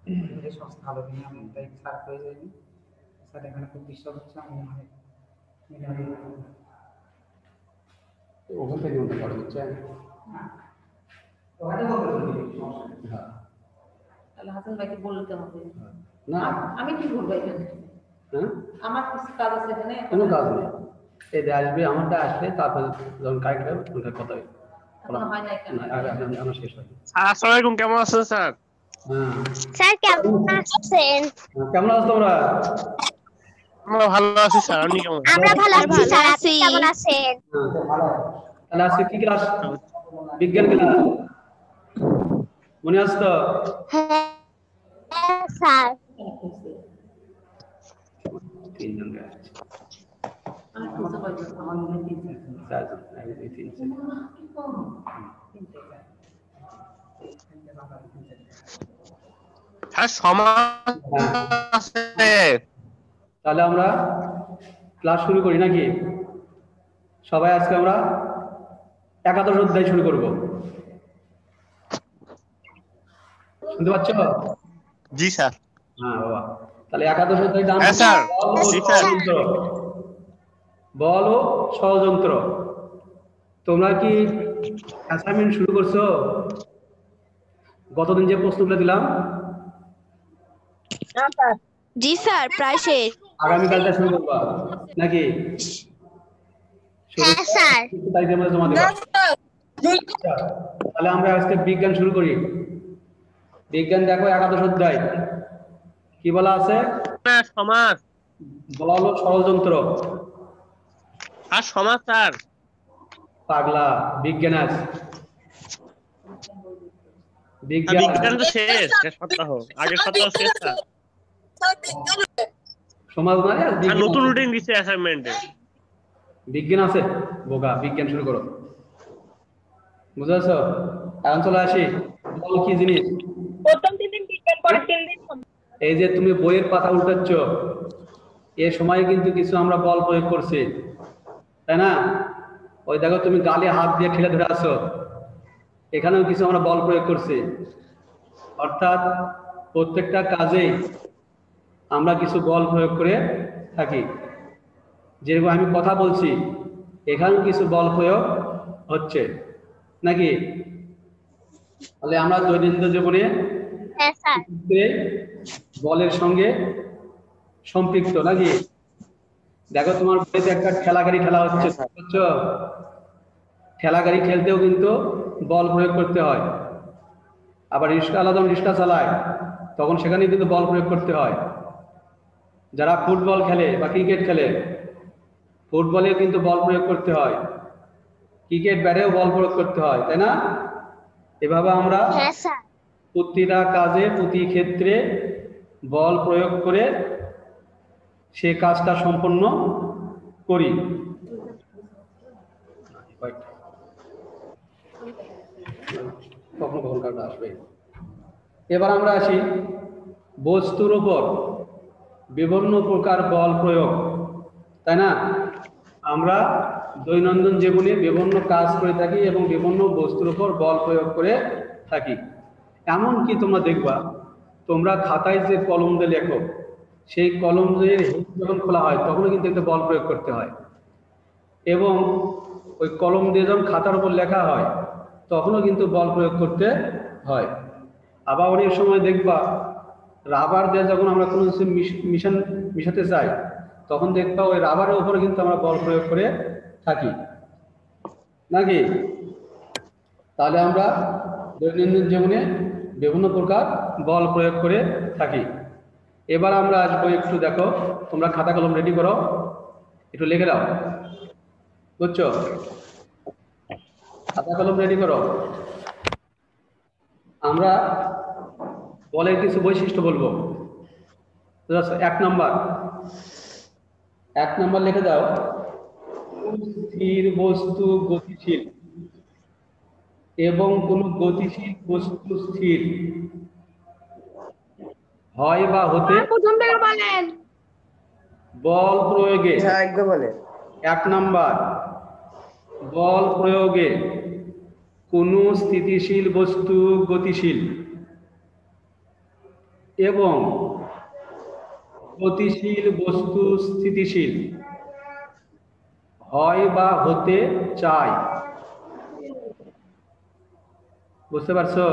এই সমস্ত ভালো নিয়ে আমি তাই স্যার হয়ে যাইনি স্যার এখানে খুব ডিস্টার্ব হচ্ছে আমি অনেক ওখান থেকে মনে করে বুঝছেন ওখানে বলতে হ্যাঁ তাহলে হাসান ভাইকে বলতে হবে না আমি কি করবো এখানে হ্যাঁ আমার কিছু কাজ আছে এখানে কোনো কাজ নেই এই যে আসবে আমারটা আসলে তারপরে যখন কারেক্ট হবে তখন কথা হবে এখনো হয় না এখানে আমার শেষ হয় আসসালামু আলাইকুম, কেমন আছেন স্যার? হ্যাঁ স্যার কেমন আছেন? কেমন আছো তোমরা? আমরা ভালো আছি স্যার, আপনি কেমন? আমরা ভালো আছি স্যার, আপনি কেমন আছেন? তাহলে আজকে কি ক্লাস? বিজ্ঞান ক্লাস মনে আছে তো? হ্যাঁ স্যার। তিনজন আছে আমি বুঝতে পারছি আমার মনে হয় চারজন এক দুই তিন স্যার সমাজ আছে। তাহলে আমরা ক্লাস শুরু করি নাকি? সবাই আজকে আমরা একাদশ অধ্যায় শুরু করব। শুনতে পাচ্ছ? জি স্যার। হ্যাঁ বাবা, তাহলে একাদশ অধ্যায় নাম হ্যাঁ স্যার। জি স্যার। বল ও ষড়যন্ত্র। তোমরা কি অ্যাসাইনমেন্ট শুরু করছো? গতদিন যে প্রশ্নগুলো দিলাম জি স্যার, প্রায় শেষ। আগামীকালটা শুরু করবা নাকি? হ্যাঁ স্যার। তারিখের মধ্যে জমা দেবা। তাহলে আমরা আজকে বিজ্ঞান শুরু করি। বিজ্ঞান দেখো একাদশ অধ্যায় কি বলা আছে? সমাজ। বল ও ষড়যন্ত্র। আর সমাজ স্যার। পাগলা, বিজ্ঞান আছে। বিজ্ঞান তো শেষ সপ্তাহ, আগের সপ্তাহ শেষ স্যার। সমাজ মানে আর আর নতুন রুটিন দিচ্ছে অ্যাসাইনমেন্টে। বিজ্ঞান আছে বোকা, বিজ্ঞান শুরু করো। বুঝেছ? এখন চলে আসি, বল কি জিনিস? প্রথম 3 দিন বিজ্ঞান, পরের 3 দিন এই যে তুমি বইয়ের পাতা উল্টাচ্ছ, এ সময় কিন্তু কিছু আমরা বল প্রয়োগ করছি, তাই না? ওই দেখো তুমি গালে হাত দিয়ে ঠেলে ধরে আছো, এখানেও কিছু আমরা বল প্রয়োগ করছি। অর্থাৎ প্রত্যেকটা কাজেই আমরা কিছু বল প্রয়োগ করে থাকি। যেরকম আমি কথা বলছি, এখানেও কিছু বল প্রয়োগ হচ্ছে নাকি? তাহলে আমরা দৈনন্দিন জীবনে হ্যাঁ স্যার। বলের সঙ্গে সম্পৃক্ত নাকি? দেখো তোমার বাড়িতে একটা ঠেলা গাড়ি ঠেলা হচ্ছে, বুঝছো? ঠেলা গাড়ি ঠেলতেও কিন্তু বল প্রয়োগ করতে হয়। আবার রিক্সাওয়ালা যখন রিক্সা চালায় তখন সেখানে কিন্তু বল প্রয়োগ করতে হয়। যারা ফুটবল খেলে বা ক্রিকেট খেলে, ফুটবলে কিন্তু বল প্রয়োগ করতে হয়, ক্রিকেট ব্যাটেও বল প্রয়োগ করতে হয়, তাই না? এভাবে আমরা হ্যাঁ স্যার। প্রতিটা কাজে প্রতি ক্ষেত্রে বল প্রয়োগ করে সে কাজটা সম্পন্ন করি। কখনো কখনো কাজটা আসবে। এবার আমরা আসি বস্তুর উপর বিভিন্ন প্রকার বল প্রয়োগ, তাই না? আমরা দৈনন্দিন জীবনে বিভিন্ন কাজ করে থাকি এবং বিভিন্ন বস্তুর উপর বল প্রয়োগ করে থাকি। এমনকি তোমরা দেখবা, তোমরা খাতায় যে কলম দিয়ে লেখো, সেই কলম দিয়ে যখন খোলা হয় তখনও কিন্তু একটা বল প্রয়োগ করতে হয়। এবং ওই কলম দিয়ে যখন খাতার উপর লেখা হয় তখনও কিন্তু বল প্রয়োগ করতে হয়। আবার অনেক সময় দেখবা রাবার দিয়ে যখন আমরা কোনো কিছু মিশাতে চাই তখন দেখবা ওই রাবারের উপরে কিন্তু আমরা বল প্রয়োগ করে থাকি নাকি? তাহলে আমরা দৈনন্দিন জীবনে বিভিন্ন প্রকার বল প্রয়োগ করে থাকি। এবার আমরা আসবো, একটু দেখো, তোমরা খাতা কলম রেডি করো, একটু লিখে দাও, বুঝছো? খাতা কলম রেডি করো। আমরা বলের কিছু বৈশিষ্ট্য বলবো। এক নাম্বার লিখে দাও, স্থির বস্তু গতিশীল এবং কোন গতিশীল বস্তু স্থির হয় বা হতে প্রথম থেকে বলেন। বল প্রয়োগে। একদম বলে। 1 নাম্বার, বল প্রয়োগে কোন স্থিতিশীল বস্তু গতিশীল এবং গতিশীল বস্তু স্থিতিশীল হয় বা হতে চায়। বুঝতে পারছো?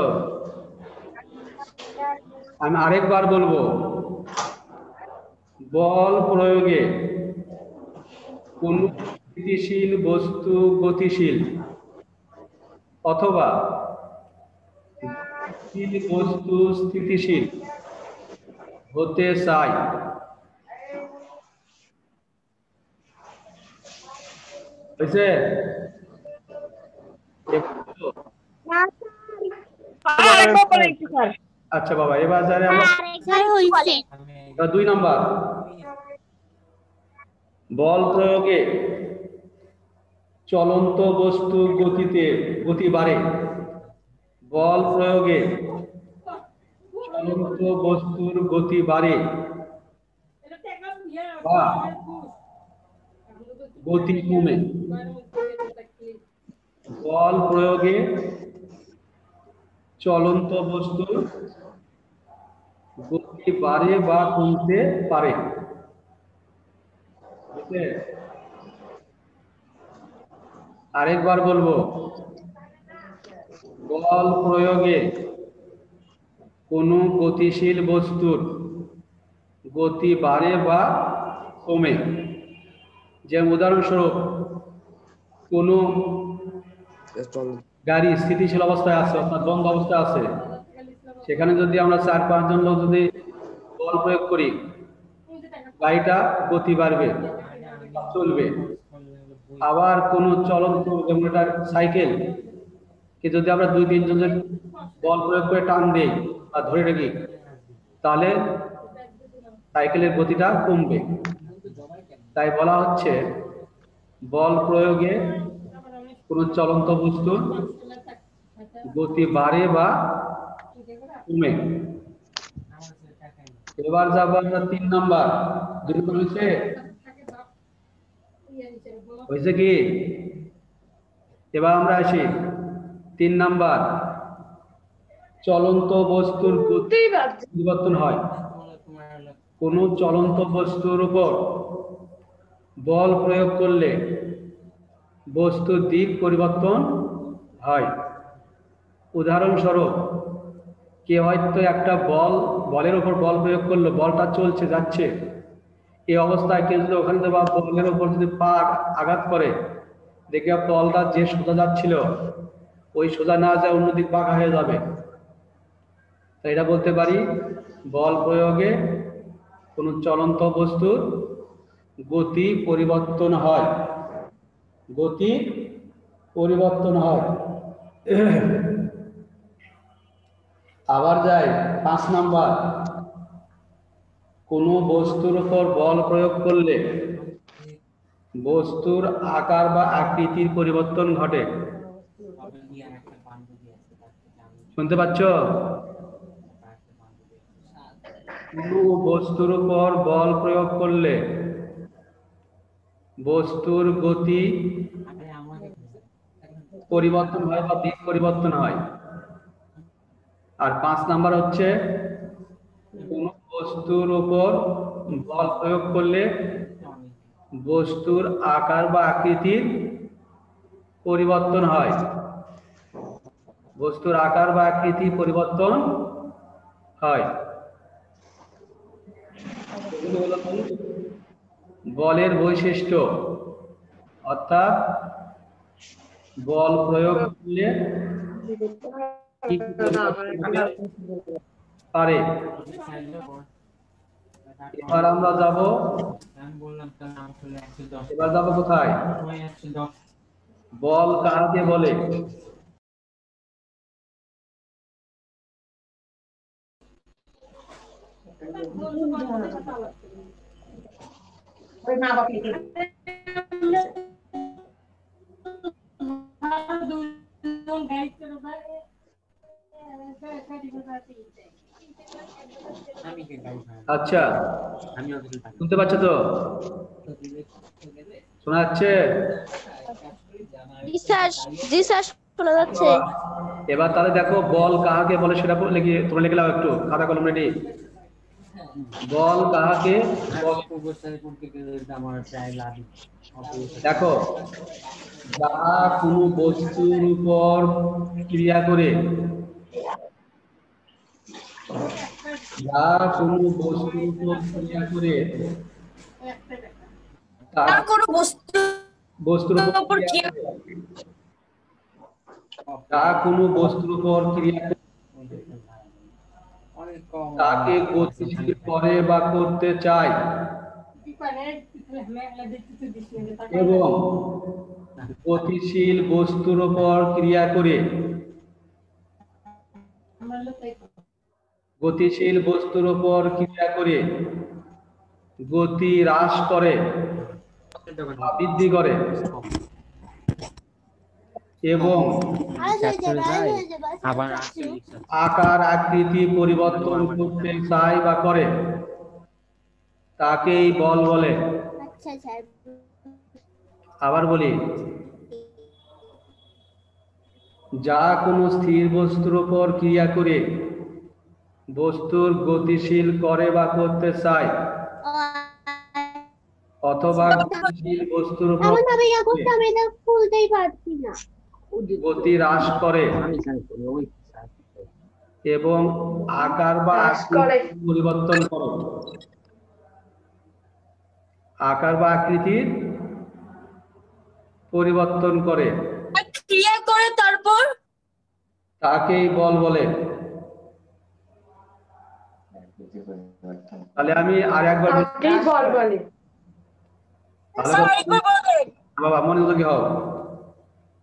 আমি আরেকবার বলবো, বল প্রয়োগে কোন স্থিতিশীল বস্তু গতিশীল অথবা গতিশীল বস্তু স্থিতিশীল হতে চায়। হয়েছে? আরেকবার বলেন একটু স্যার। আচ্ছা বাবা, এবার যারা আমরা হয়েছে 2 নাম্বার, বল প্রয়োগে চলন্ত বস্তু গতি বাড়ে। বল প্রয়োগে চলন্ত বস্তুর গতি বাড়ে বা গতি কমে। বল প্রয়োগে চলন্ত বস্তুর গতি বাড়ে বা কমতে পারে। বুঝলে? আরেকবার বলবো, বল প্রয়োগে কোনো গতিশীল বস্তুর গতি বাড়ে বা কমে। যেমন উদাহরণস্বরূপ, কোনো গাড়ি স্থিতিশীল অবস্থায় আছে অর্থাৎ বন্ধ অবস্থায় আছে, সেখানে যদি আমরা 4-5 জন লোক যদি বল প্রয়োগ করি, গাড়িটা গতি বাড়বে, চলবে। আবার কোনো চলন্ত, যেমন একটা সাইকেল কে যদি আমরা 2-3 জন বল প্রয়োগ করে টান দিই বা ধরে রাখি, তাহলে সাইকেলের গতিটা কমবে। তাই বলা হচ্ছে, বল প্রয়োগে কোন চলন্ত বস্তুর গতি বাড়ে বা কমে। এবার যাবো আমরা 3 নাম্বার। হয়েছে? হয়েছে কি? এবার আমরা আসি 3 নাম্বার, চলন্ত বস্তুর গতি পরিবর্তন হয়। কোন চলন্ত বস্তুর উপর বল প্রয়োগ করলে বস্তুর দিক পরিবর্তন হয়। উদাহরণস্বরূপ, কেউ হয়তো একটা বলের উপর বল প্রয়োগ করলো, বলটা চলছে যাচ্ছে, এই অবস্থায় কেউ যদি ওখানে বলের উপর যদি পা আঘাত করে, দেখে বলটা যে সোজা যাচ্ছিল ওই সোজা না যায় অন্যদিক বাঁকা হয়ে যাবে। তাই এটা বলতে পারি, বল প্রয়োগে কোন চলন্ত বস্তুর গতি পরিবর্তন হয়। গতি পরিবর্তন হয়। আবার যাই 5 নাম্বার, কোন বস্তুর উপর বল প্রয়োগ করলে বস্তুর আকার বা আকৃতির পরিবর্তন ঘটে। শুনতে পাচ্ছ? কোন বস্তুর উপর বল প্রয়োগ করলে বস্তুর গতি পরিবর্তন হয় বা দিক পরিবর্তন হয়। আর 5 নাম্বার হচ্ছে, কোন বস্তুর উপর বল প্রয়োগ করলে বস্তুর আকার বা আকৃতির পরিবর্তন হয়। বস্তুর আকার বা আকৃতি পরিবর্তন হয়। বলের বৈশিষ্ট্য, অর্থাৎ বল প্রয়োগ করলে পারে। এবার আমরা যাব, কোথায়? বল কাকে বলে? আচ্ছা, শুনতে পাচ্ছ তো? শোনা যাচ্ছে? জি স্যার শোনা যাচ্ছে। এবার তাহলে দেখো, বল কাকে বলে সেটা তোমরা লিখে নাও একটু, খাতা কলম রেডি। বল কাহাকে বলে? দেখো, যা কোনো বস্তুর উপর ক্রিয়া করে, যা কোনো বস্তুর উপর ক্রিয়া করে, কোনো বস্তু বস্তুর উপর উপর ক্রিয়া করে, যা কোনো বস্তুর উপর ক্রিয়া করে তাকে গতিশীল করে বা করতে চায়, এবং গতিশীল বস্তুর উপর ক্রিয়া করে, গতিশীল বস্তুর উপর ক্রিয়া করে গতি হ্রাস করে বা বৃদ্ধি করে, এবং আকার আকৃতি পরিবর্তন করতে চায় বা করে, তাকেই বল বলে। আচ্ছা স্যার। আবার বলি, যা কোনো স্থির বস্তুর উপর ক্রিয়া করে বস্তুর গতিশীল করে বা করতে চায়, অথবা গতিশীল বস্তুর উপর আমি এটা খুলতেই পারছি না। গতি হ্রাস করে এবং আকার বা আকৃতি পরিবর্তন করে, আকার বা আকৃতির পরিবর্তন করে, ক্রিয়া করে তারপর তাকেই বল বলে। তাহলে আমি আর একবার বল বলে। বাবা মনোযোগী হও।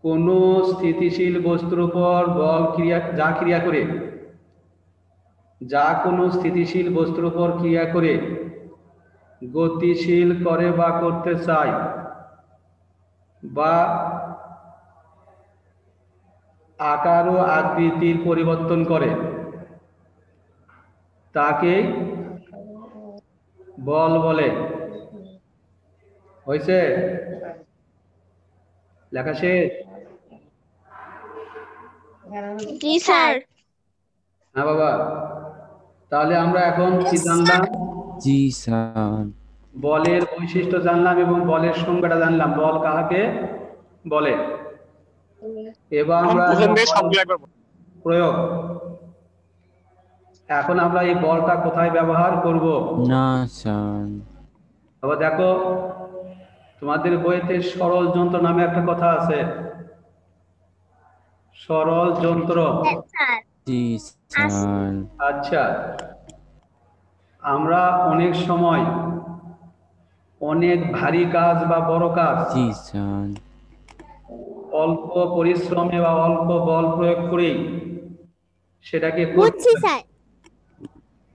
কোন স্থিতিশীল বস্তুর উপর বল ক্রিয়া, যা ক্রিয়া করে, যা কোনো স্থিতিশীল বস্তুর উপর ক্রিয়া করে গতিশীল করে বা করতে চায়, বা আকার ও আকৃতির পরিবর্তন করে, তাকে বল বলে। হয়েছে? লেখা শেষ? জি স্যার। হ্যাঁ বাবা, তাহলে আমরা এখন কি জানলাম? জি স্যার। বলের বৈশিষ্ট্য জানলাম এবং বলের সংজ্ঞাটা জানলাম, বল কাহাকে বলে। এবার আমরা প্রয়োগ। এখন আমরা এই বলটা কোথায় ব্যবহার করব? না স্যার। তবে দেখো, তোমাদের বইতে সরল যন্ত্র নামে একটা কথা আছে, সরল যন্ত্র। জি স্যার। আচ্ছা, আমরা অনেক সময় অনেক ভারী কাজ বা বড় কাজ জি স্যার। অল্প পরিশ্রমে বা অল্প বল প্রয়োগ করেই সেটাকে বুঝছি স্যার।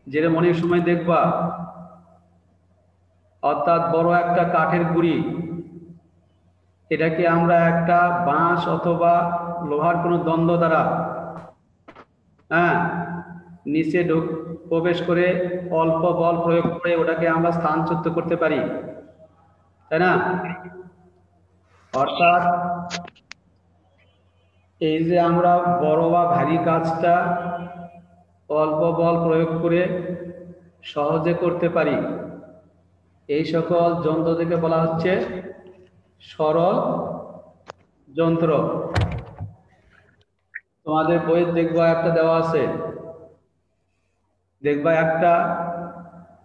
যেটা অনেক সময় দেখবা, অর্থাৎ বড় একটা কাঠের গুঁড়ি, এটাকে আমরা একটা বাঁশ অথবা লোহার কোনো দ্বন্দ্ব দ্বারা নিচে প্রবেশ করে অল্প বল প্রয়োগ করে ওটাকে আমরা স্থানচ্যুত করতে পারি, তাই না? অর্থাৎ এই যে আমরা বড় বা ভারী কাজটা অল্প বল প্রয়োগ করে সহজে করতে পারি, এই সকল যন্ত্র থেকে বলা হচ্ছে সরল যন্ত্র। তোমাদের বইয়ে দেখবা একটা দেওয়া আছে, দেখবা একটা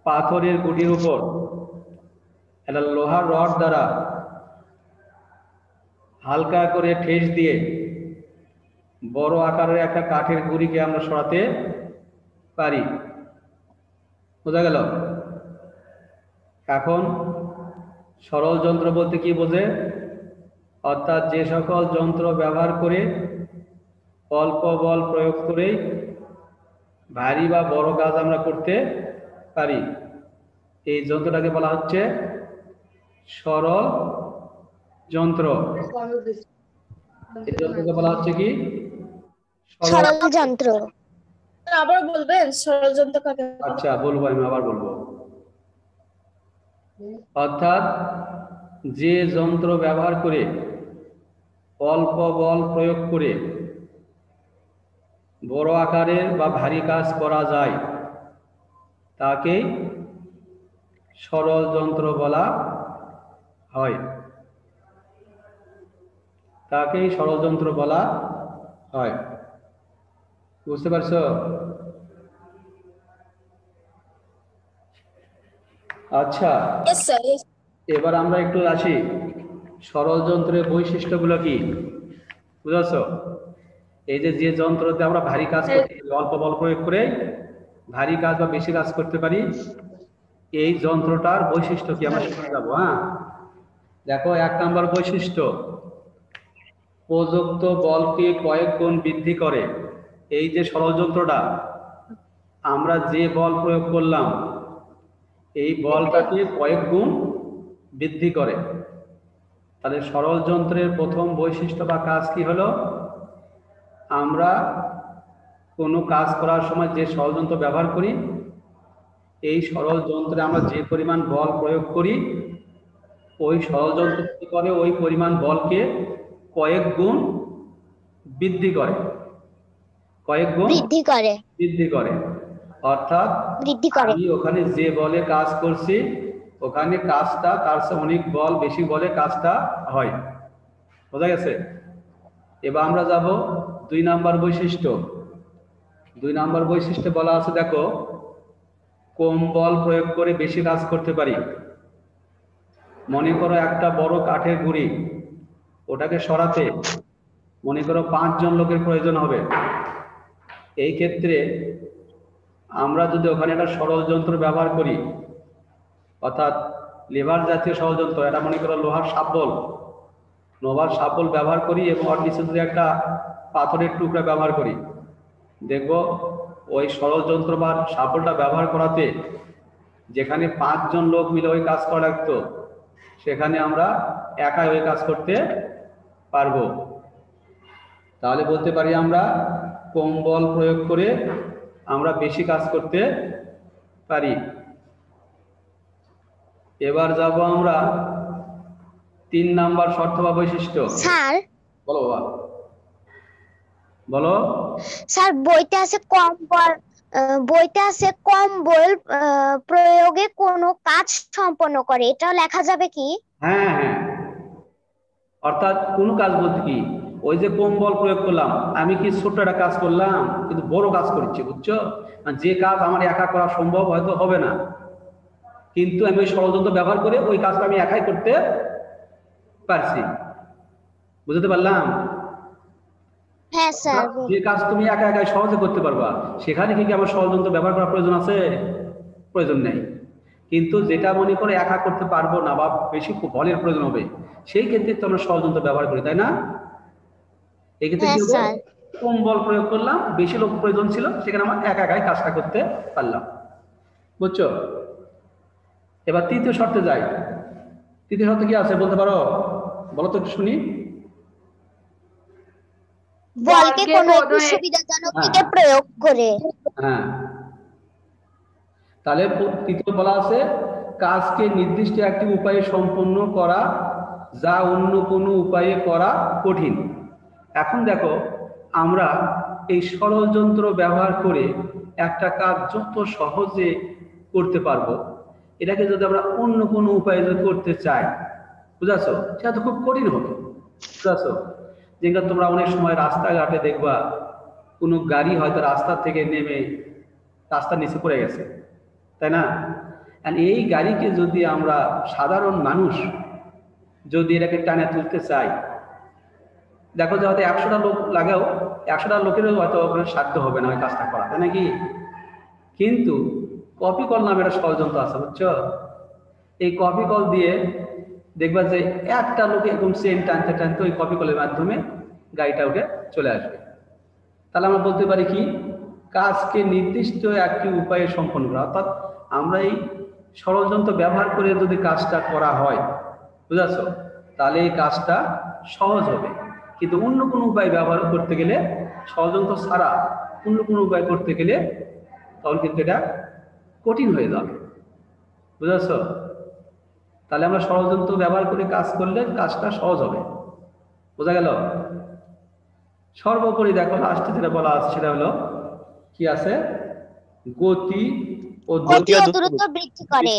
পাথরের গুটির উপর একটা লোহার রড দ্বারা হালকা করে ঠেস দিয়ে বড় আকারের একটা কাঠের গুঁড়িকে আমরা সরাতে পারি। বোঝা গেল? এখন সরল যন্ত্র বলতে কি বোঝে? অর্থাৎ যে সকল যন্ত্র ব্যবহার করে অল্প বল প্রয়োগ করে ভারী বা বড় কাজ আমরা করতে পারি, এই যন্ত্রটাকে বলা হচ্ছে সরল যন্ত্র। এই যন্ত্রকে বলা হচ্ছে কি? সরল যন্ত্র। আবার বলবেন সরল যন্ত্র কাকে? আচ্ছা বলবো, আমি আবার বলবো। অর্থাৎ যে যন্ত্র ব্যবহার করে অল্প বল প্রয়োগ করে বড় আকারের বা ভারী কাজ করা যায় তাকেই সরল যন্ত্র বলা হয়। তাকেই সরল যন্ত্র বলা হয়। বুঝতে পারছো? আচ্ছা, Yes, sir. Yes. এবার আমরা একটু আসি সরল যন্ত্রের বৈশিষ্ট্যগুলো কি বুঝেছ? এই যে যে যন্ত্রতে আমরা ভারী কাজ করতে পারি, অল্প বল প্রয়োগ করে ভারী কাজ বা বেশি কাজ করতে পারি, এই যন্ত্রটার বৈশিষ্ট্য কি আমরা শিখে যাবো। হ্যাঁ, দেখো 1 নম্বর বৈশিষ্ট্য, প্রযুক্ত বলকে কয়েক গুণ বৃদ্ধি করে। এই যে সরল যন্ত্রটা, আমরা যে বল প্রয়োগ করলাম এই বলটাকে কয়েক গুণ বৃদ্ধি করে। তাহলে সরল যন্ত্রের প্রথম বৈশিষ্ট্য বা কাজ কি হলো, আমরা কোনো কাজ করার সময় যে সরল যন্ত্র ব্যবহার করি, এই সরল যন্ত্রে আমরা যে পরিমাণ বল প্রয়োগ করি, ওই সরল যন্ত্র কি করে, ওই পরিমাণ বলকে কয়েক গুণ বৃদ্ধি করে। কয়েক গুণ বৃদ্ধি করে অর্থাৎ আমি ওখানে যে বলে কাজ করছি, ওখানে কাজটা তার চেয়ে অনেক বল বেশি বলে কাজটা হয়। বোঝা গেছে? এবার আমরা যাব 2 নম্বর বৈশিষ্ট্য। 2 নম্বর বৈশিষ্ট্যে বলা আছে, দেখো, কম বল প্রয়োগ করে বেশি কাজ করতে পারি। মনে করো একটা বড় কাঠের গুঁড়ি, ওটাকে সরাতে মনে করো 5 জন লোকের প্রয়োজন হবে। এই ক্ষেত্রে আমরা যদি ওখানে একটা সরল যন্ত্র ব্যবহার করি, অর্থাৎ লেবার জাতীয় সরল যন্ত্র, এটা মনে করো লোহার শাবল ব্যবহার করি এবং ওর নিচে যদি একটা পাথরের টুকরা ব্যবহার করি, দেখবো ওই সরল যন্ত্র বা শাবলটা ব্যবহার করাতে যেখানে 5 জন লোক মিলে ওই কাজ করা লাগতো, সেখানে আমরা একাই ওই কাজ করতে পারবো। তাহলে বলতে পারি আমরা কম বল প্রয়োগ করে আমরা বেশি কাজ করতে পারি। এবার যাব আমরা 3 নাম্বার শর্ত বা বৈশিষ্ট্য। স্যার, বলো বাবা, বলো। স্যার, বইতে আছে কম বল প্রয়োগে কোনো কাজ সম্পন্ন করে, এটাও লেখা যাবে কি? হ্যাঁ হ্যাঁ, অর্থাৎ কোনো কাজ বলতে কি, ওই যে কম বল প্রয়োগ করলাম, আমি কি ছোট্ট একটা কাজ করলাম কিন্তু বড় কাজ করছি, বুঝছো? যে কাজ আমার একা করা সম্ভব হয়তো হবে না, কিন্তু আমি ওই সরল যন্ত্র ব্যবহার করে ওই কাজটা আমি একাই করতে পারছি। বুঝতে পারলাম? হ্যাঁ স্যার। যে কাজ তুমি একা একাই সহজে করতে পারবা, সেখানে কি আমার সরল যন্ত্র ব্যবহার করার প্রয়োজন আছে? প্রয়োজন নেই। কিন্তু যেটা মনে করে একা করতে পারবো না বা বেশি বলের প্রয়োজন হবে, সেই ক্ষেত্রে তো আমরা সরল যন্ত্র ব্যবহার করি, তাই না? এই ক্ষেত্রে কি হলো, কম বল প্রয়োগ করলাম, বেশি লোক প্রয়োজন ছিল, সেখানে আমরা একা একাই কাজটা করতে পারলাম। বুঝছো? এবার 3য় শর্তে যাই। 3য় শর্তে কি আছে বলতে পারো? বলো তো একটু শুনি। বলকে কোনো একটি সুবিধাজনক দিকে প্রয়োগ করে। হ্যাঁ, তাহলে 3য় বলা আছে কাজকে নির্দিষ্ট একটি উপায়ে সম্পন্ন করা যা অন্য কোনো উপায়ে করা কঠিন। এখন দেখো, আমরা এই সরল যন্ত্র ব্যবহার করে একটা কাজ যত সহজে করতে পারবো, এটাকে যদি আমরা অন্য কোনো উপায়ে যদি করতে চাই, বুঝাছো, সেটা তো খুব কঠিন হবে। বুঝাছো? যেটা তোমরা অনেক সময় রাস্তাঘাটে দেখবা, কোনো গাড়ি হয়তো রাস্তা থেকে নেমে রাস্তার নিচে পড়ে গেছে, তাই না? এই গাড়িকে যদি আমরা সাধারণ মানুষ যদি এটাকে টানে তুলতে চাই, দেখো যে হয়তো 100টা লোক লাগাও, 100টা লোকেরও হয়তো সাধ্য হবে না ওই কাজটা করা, তাই নাকি? কিন্তু কপি কল নামে একটা ষড়যন্ত্র আছে, বুঝছো? এই কপি কল দিয়ে দেখবা যে একটা লোক এরকম চেন টানতে টানতে ওই কপি কলের মাধ্যমে গাড়িটা উঠে চলে আসবে। তাহলে আমরা বলতে পারি কি, কাজকে নির্দিষ্ট একটি উপায়ে সম্পন্ন করা, অর্থাৎ আমরা এই সরল যন্ত্র ব্যবহার করে যদি কাজটা করা হয়, বুঝাছো, তাহলে এই কাজটা সহজ হবে। কিন্তু অন্য কোনো উপায় ব্যবহার করতে গেলে, সরল যন্ত্র ছাড়া অন্য কোনো উপায় করতে গেলে তখন কিন্তু এটা কঠিন হয়ে যাবে। বুঝাছো? তাহলে আমরা সরল যন্ত্র ব্যবহার করে কাজ করলে কাজটা সহজ হবে। বোঝা গেল? সর্বোপরি দেখো লাস্টে যেটা বলা আছে সেটা হলো কি আছে, গতি ও ও গতি ও দূরত্ব বৃদ্ধি করে।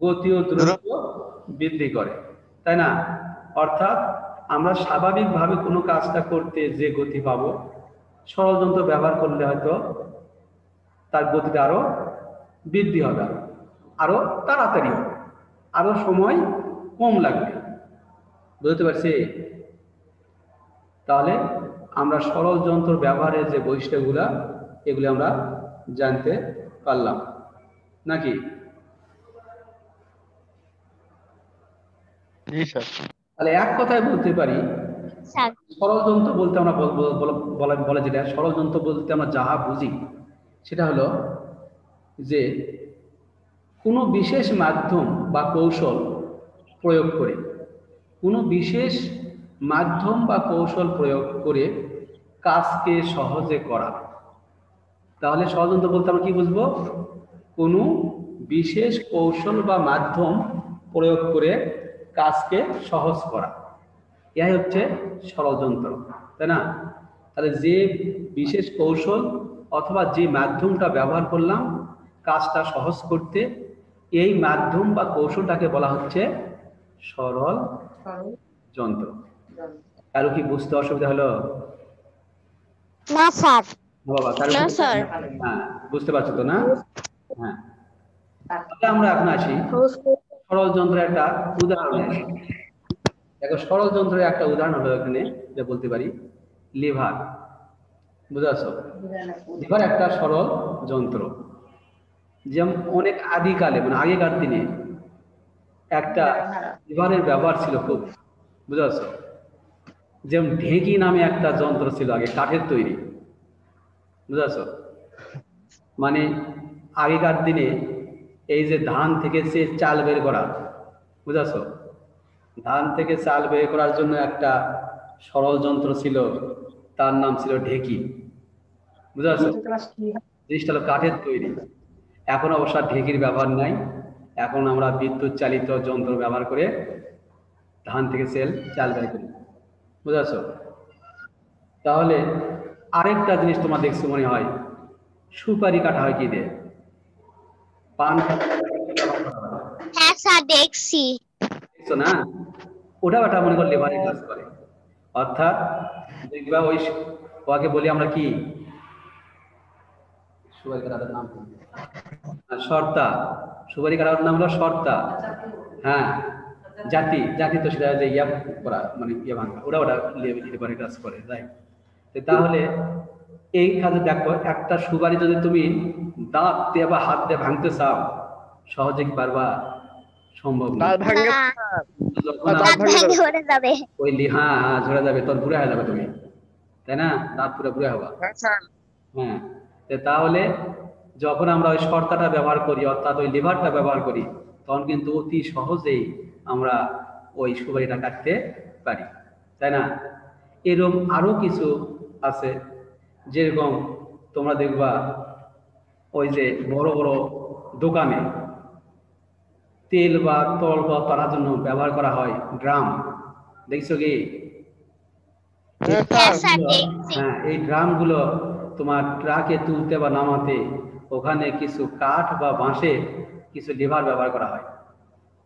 গতি ও দূরত্ব বৃদ্ধি করে, তাই না? অর্থাৎ আমরা স্বাভাবিকভাবে কোনো কাজটা করতে যে গতি পাবো, সরল যন্ত্র ব্যবহার করলে হয়তো তার গতিটা আরো বৃদ্ধি হবে, আরো তাড়াতাড়ি হবে, আরো সময় কম লাগবে। বুঝতে পারছি? তাহলে আমরা সরল যন্ত্র ব্যবহারের যে বৈশিষ্ট্যগুলা, এগুলি আমরা জানতে পারলাম নাকি? জি স্যার। তাহলে এক কথায় বলতে পারি, স্যার সরল যন্ত্র বলতে আমরা বলে যেটা সরল যন্ত্র বলতে আমরা যাহা বুঝি সেটা হলো যে কোনো বিশেষ মাধ্যম বা কৌশল প্রয়োগ করে, কোনো বিশেষ মাধ্যম বা কৌশল প্রয়োগ করে কাজকে সহজে করা। তাহলে সরল যন্ত্র বলতে আমরা কি বুঝবো? কোনো বিশেষ কৌশল বা মাধ্যম প্রয়োগ করে কাজকে সহজ করা, এটাই হচ্ছে সরল যন্ত্র, তাই না? তাহলে যে বিশেষ কৌশল অথবা যে মাধ্যমটা ব্যবহার করলাম কাজটা সহজ করতে, এই মাধ্যম বা কৌশলটাকে বলা হচ্ছে সরল যন্ত্র। কারো কি বুঝতে অসুবিধা হলো? না স্যার। বাবা কারো? না স্যার। হ্যাঁ, বুঝতে পারছো তো না? হ্যাঁ, তাহলে আমরা এখন আসি সরল যন্ত্রের একটা উদাহরণ। দেখো, সরল যন্ত্রের একটা উদাহরণ হলো এখানে যে বলতে পারি লিভার। বুঝাছো? লিভার একটা সরল যন্ত্র, যেমন অনেক আদিকালে মানে আগেকার দিনে একটা লিভারের ব্যবহার ছিল খুব। বুঝাছো? যেমন ঢেঁকি নামে একটা যন্ত্র ছিল আগে, কাঠের তৈরি। বুঝাছো? মানে আগেকার দিনে এই যে ধান থেকে সে চাল বের করা, বুঝাছো? ধান থেকে চাল বের করার জন্য একটা সরল যন্ত্র ছিল, তার নাম ছিল ঢেঁকি। বুঝাছো? জিনিসটা হলো কাঠের তৈরি। এখন অবশ্য ঢেঁকির ব্যবহার নাই, এখন আমরা বিদ্যুৎ চালিত যন্ত্র ব্যবহার করে ধান থেকে চাল বের করি। বুঝাছো? তাহলে আরেকটা জিনিস তোমার দেখছো মনে হয়, সুপারি কাটা হয় কি দিয়ে? পান। হ্যাঁ স্যার দেখছি। দেখছো না? ওটা ওটা মনে কর লেবারের কাজ করে। অর্থাৎ দেখবা ওই ওকে বলি আমরা কি, সুপারি কাটার নাম শর্তা। সুপারি কাটার নাম হলো শর্তা। হ্যাঁ, জাতি তো সেটা যে ইয়া করা মানে ইয়ে ভাঙা, ওটা লেবারের কাজ করে, রাইট? তাহলে এই কাজে দেখো, একটা সুপারি যদি তুমি দাঁত দিয়ে বা হাত দিয়ে ভাঙতে চাও, সহজে কি পারবা? সম্ভব না। দাঁত ভাঙে না, যখন দাঁত ভেঙে পড়ে যাবে। ওই হ্যাঁ ঝরে যাবে, তোর বুড়া হয়ে যাবে তুমি, তাই না? দাঁত পুরো বুড়া হবা। হ্যাঁ, তাহলে যখন আমরা ওই শর্তাটা ব্যবহার করি, অর্থাৎ ওই লিভারটা ব্যবহার করি, তখন কিন্তু অতি সহজেই আমরা ওই সুপারিটা কাটতে পারি, তাই না? এরকম আরো কিছু আছে, যেরকম তোমরা দেখবা ওই যে বড় বড় দোকানে তেল বা তল বা তারার জন্য ব্যবহার করা হয় ড্রাম, দেখছো কি? হ্যাঁ স্যার দেখছি। হ্যাঁ, এই ড্রামগুলো তোমার ট্রাকে তুলতে বা নামাতে ওখানে কিছু কাঠ বা বাঁশের কিছু লিভার ব্যবহার করা হয়।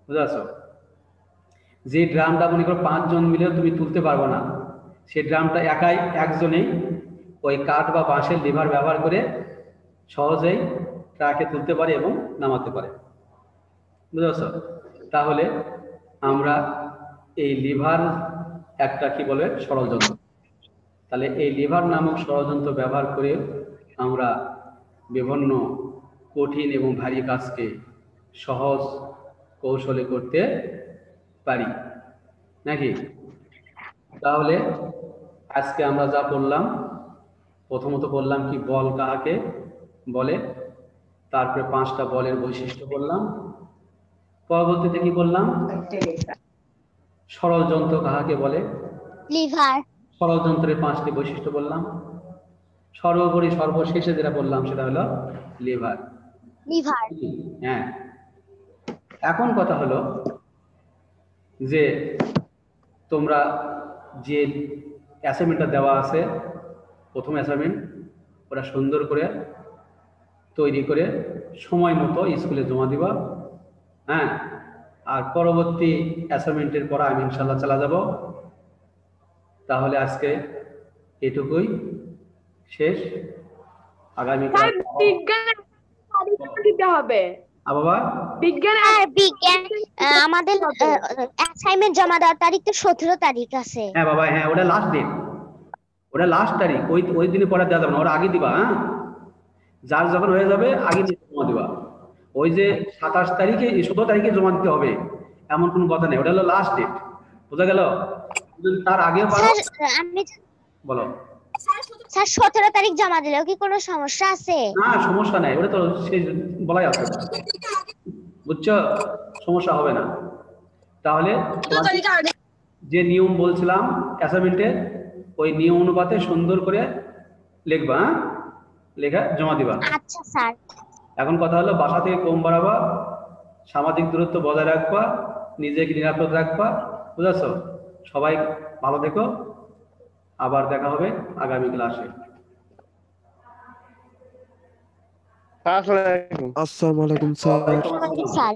বুঝাছো? যে ড্রামটা মনে করো 5 জন মিলেও তুমি তুলতে পারবো না, সেই ড্রামটা একজনেই ওই কাঠ বা বাঁশের লিভার ব্যবহার করে সহজেই ট্রাকে তুলতে পারে এবং নামাতে পারে। বুঝেছ? তাহলে আমরা এই লিভার একটা কি বলে সরল যন্ত্র। তাহলে এই লিভার নামক সরল যন্ত্র ব্যবহার করে আমরা বিভিন্ন কঠিন এবং ভারী কাজকে সহজ কৌশলে করতে পারি নাকি? তাহলে আজকে আমরা যা বললাম, প্রথমত বললাম কি বল কাকে বলে, তারপরে 5টা বলের বৈশিষ্ট্য বললাম, পরবর্তীতে কি বললাম? সরল যন্ত্র কাকে বলে, লিভার। সরল যন্ত্রের 5টি বৈশিষ্ট্য বললাম, সর্বোপরি সর্বশেষে যেটা বললাম সেটা হলো লিভার। হ্যাঁ, এখন কথা হলো যে তোমরা যে অ্যাসাইনমেন্টটা দেওয়া আছে, প্রথম অ্যাসাইনমেন্ট, ওটা সুন্দর করে তৈরি করে সময় মতো স্কুলে জমা দিবা। হ্যাঁ, আর পরবর্তী অ্যাসাইনমেন্টের পর আমি ইনশাল্লাহ চলে যাব। তাহলে আজকে এটুকুই শেষ। আগামী দিতে হবে বাবা আর বিজ্ঞান আমাদের অ্যাসাইনমেন্ট জমা দেওয়ার তারিখ তো 17 তারিখ আছে। হ্যাঁ বাবা, হ্যাঁ ওটা লাস্ট ডেট, ওটা লাস্ট তারিখ, ওই দিনে পরে দেওয়া যাবে না, ওরা আগে দিবা। হ্যাঁ, যার যখন হয়ে যাবে আগে জমা দিবা। ওই যে 27 তারিখে 17 তারিখে জমা দিতে হবে এমন কোনো কথা নেই, ওটা হলো লাস্ট ডেট। বোঝা গেল? তার আগে স্যার আমি বলো। স্যার 17 তারিখ জমা দিলেও কি কোনো সমস্যা আছে? না, সমস্যা নাই, ওটা তো সেই বলাই আছে, বুঝছো? সমস্যা হবে না। তাহলে যে নিয়ম বলছিলাম অ্যাসাইনমেন্টে, ওই নিয়ম অনুপাতে সুন্দর করে লিখবা। হ্যাঁ, লেখা জমা দিবা। আচ্ছা স্যার। এখন কথা হলো বাসা থেকে কম বাড়াবা, সামাজিক দূরত্ব বজায় রাখবা, নিজেকে নিরাপদ রাখবা। বুঝাছো? সবাই ভালো থেকো, আবার দেখা হবে আগামী ক্লাসে। আসসালামু আলাইকুম। আসসালামু আলাইকুম স্যার। স্যার